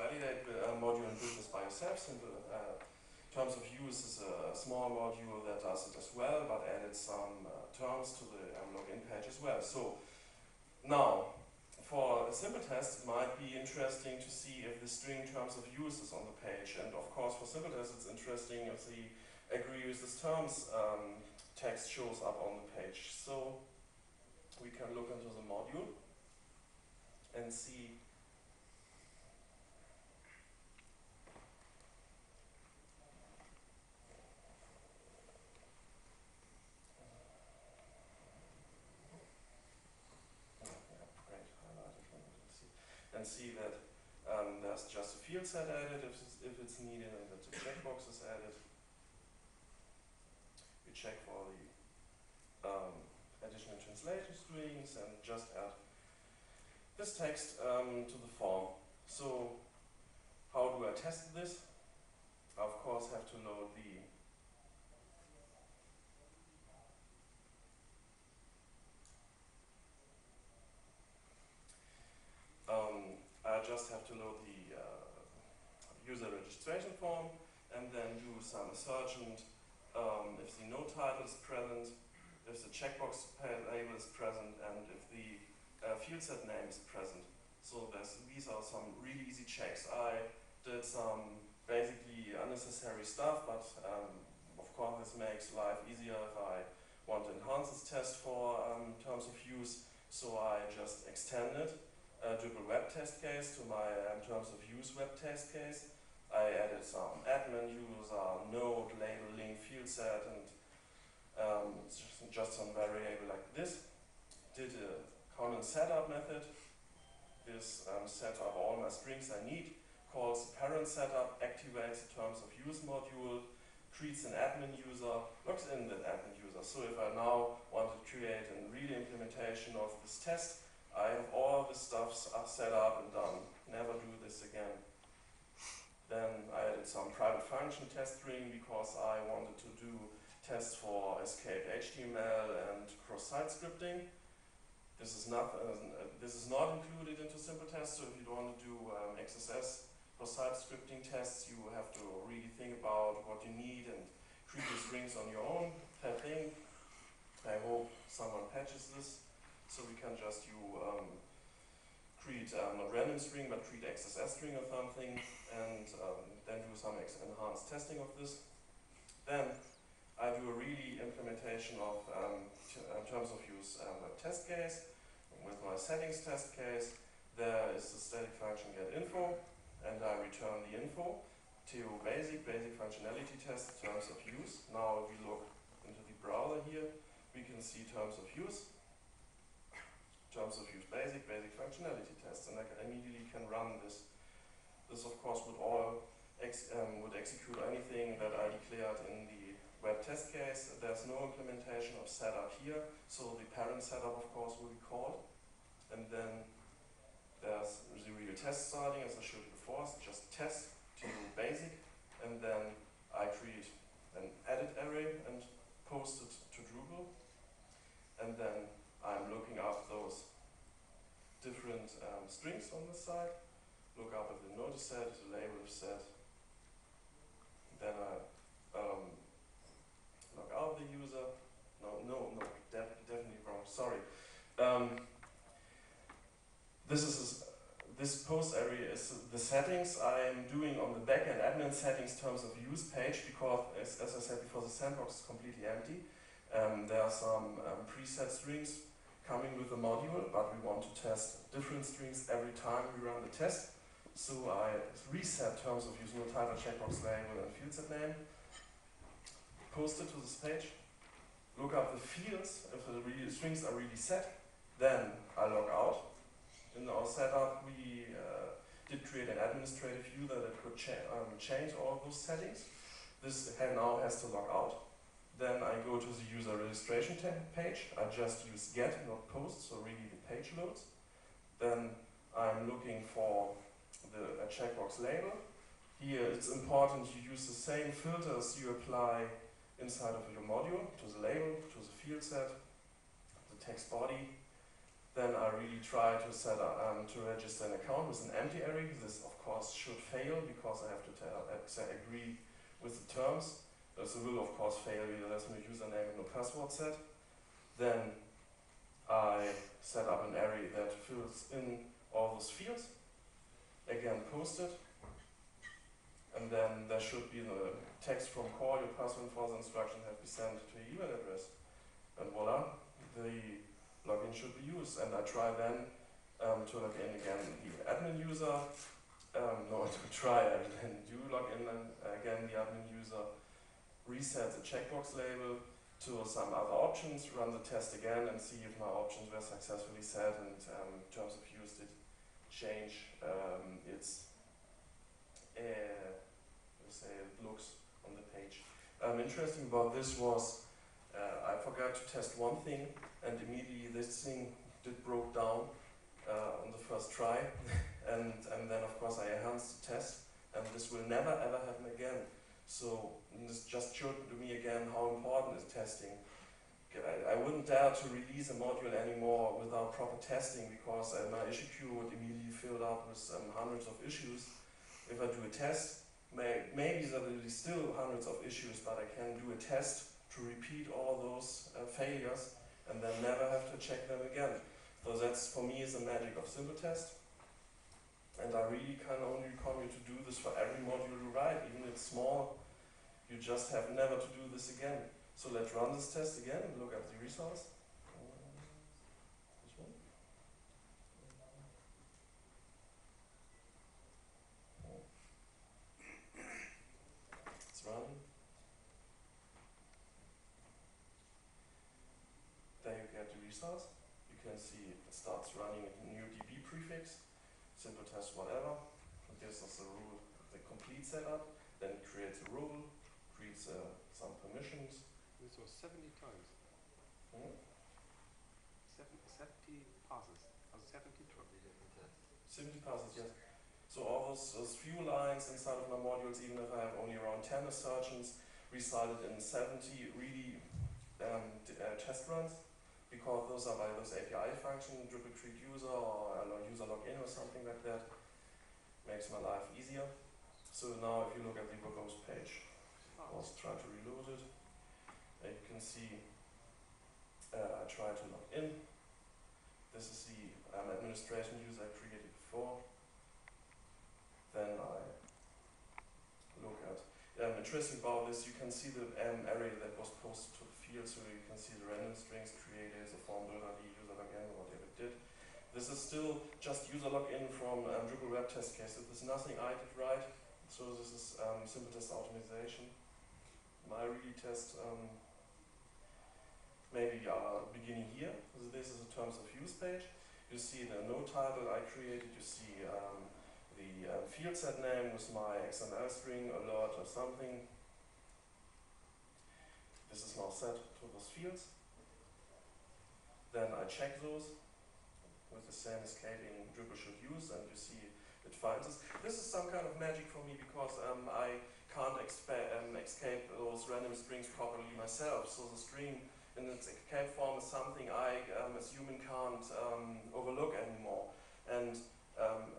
validate module and build this by yourself. Terms of use is a small module that does it as well, but added some terms to the login page as well. So now, for a simple test, it might be interesting to see if the string terms of use is on the page. And of course, for simple test, it's interesting if the agree uses terms text shows up on the page. So we can look into the module and see that there's just a field set added if it's needed, and that the checkbox is added. We check for the additional translation strings and just add this text to the form. So how do I test this? I of course have to load the I just have to load the user registration form and then do some assertion if the node title is present, if the checkbox label is present, and if the field set name is present. So these are some really easy checks. I did some basically unnecessary stuff, but of course this makes life easier if I want to enhance this test for terms of use. So I just extended Drupal web test case to my terms of use web test case. I added some admin user, node, label, link, field set, and just some variable like this. Did a common setup method. This set up all my strings I need, calls the parent setup, activates the terms of use module, creates an admin user, logs in that admin user. So if I now want to create a real implementation of this test, I have all the stuff set up and done. Never do this again. Then I added some private function test string because I wanted to do tests for escape HTML and cross-site scripting. This is not included into simpletest. So if you don't want to do XSS cross-site scripting tests, you have to really think about what you need and create the strings on your own thing. I hope someone patches this. So we can just create not random string, but create XSS string or something, and then do some enhanced testing of this. Then I do a really implementation of terms of use test case. With my settings test case, there is the static function getInfo, and I return the info to basic functionality test terms of use. Now if we look into the browser here, we can see terms of use. Terms of use basic functionality tests, and I immediately can run this. This of course would execute anything that I declared in the web test case. There's no implementation of setup here, so the parent setup of course will be called. And then there's the real test starting, as I showed you before, so just test to basic, and then I create an edit array and post it to Drupal, and then I'm looking up those different strings on this side, look up if the node is set, the label is set, then I log out the user. Definitely wrong, sorry. This post area is the settings I'm doing on the backend admin settings terms of use page, because as I said before, the sandbox is completely empty. There are some preset strings coming with the module, but we want to test different strings every time we run the test. So I reset terms of use, no title, checkbox label, and field set name. Post it to this page. Look up the fields if the strings are really set. Then I log out. In our setup, we did create an administrative user that could change all those settings. This now has to log out. Then I go to the user registration page. I just use get, not post, so really the page loads. Then I'm looking for the checkbox label. Here it's important you use the same filters you apply inside of your module, to the label, to the field set, the text body, then I really try to set up, to register an account with an empty array. This of course should fail because I have to agree with the terms. This will of course fail because there's no username and no password set. Then I set up an array that fills in all those fields. Again, post it. And then there should be the text from core, your password for the instruction have been sent to your email address. And voila, the login should be used. And I try then to log in again the admin user. I then do log in and again the admin user, reset the checkbox label to some other options, run the test again and see if my options were successfully set and terms of use did change its looks on the page. Interesting about this was I forgot to test one thing and immediately this thing did broke down on the first try and then of course I enhanced the test and this will never ever happen again. So this just showed to me again how important is testing. I wouldn't dare to release a module anymore without proper testing because my issue queue would immediately fill up with hundreds of issues. If I do a test, maybe there will be still hundreds of issues, but I can do a test to repeat all those failures and then never have to check them again. So that's for me is the magic of simpletest. And I really can only recommend you to do this for every module you write, even if it's small. You just have never to do this again. So let's run this test again and look at the results. This one. It's running. There you get the results. You can see it starts running a new DB prefix, simpletest whatever. It gives us the rule, the complete setup. Then it creates a rule, creates some permissions. This was 70 times. 70 passes. 70 different tests. 70 passes, yes. So all those few lines inside of my modules, even if I have only around 10 assertions, resulted in 70 really test runs, because those are by those API functions, Drupal create user or user login or something like that. Makes my life easier. So now if you look at the proposed page, I'll try to reload it. You can see I try to log in. This is the administration user I created before. Then I look at, interesting about this, you can see the array that was posted to the field, so you can see the random strings created, the form builder, the user login, whatever it did. This is still just user login from Drupal web test case. There's nothing I did right, so this is simpletest optimization. My really test maybe beginning here. So this is a terms of use page. You see the no title I created. You see the field set name with my XML string, alert or something. This is now set to those fields. Then I check those with the same escaping Drupal should use, and you see it finds this. This is some kind of magic for me because I can't escape those random strings properly myself. So the string in its escape form is something I, as human, can't overlook anymore. And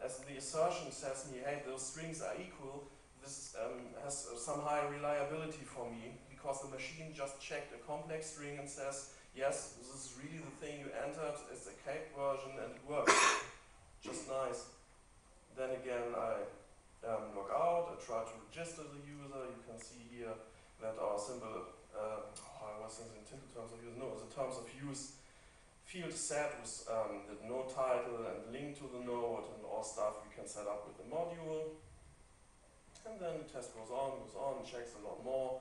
as the assertion says me, hey, those strings are equal, this has some high reliability for me because the machine just checked a complex string and says, yes, this is really the thing you entered, it's a cape version and it works. Just nice. Then again, I log out, I try to register the user. You can see here that our symbol, I was thinking terms of use, no, the terms of use field set with the node title and link to the node and all stuff we can set up with the module. And then the test goes on, checks a lot more.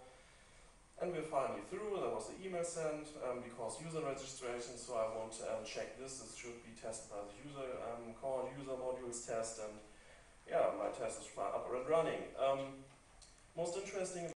And we're finally through. There was the email sent because user registration, so I won't check this. This should be tested by the user core user modules test, and yeah, my test is up and running. Most interesting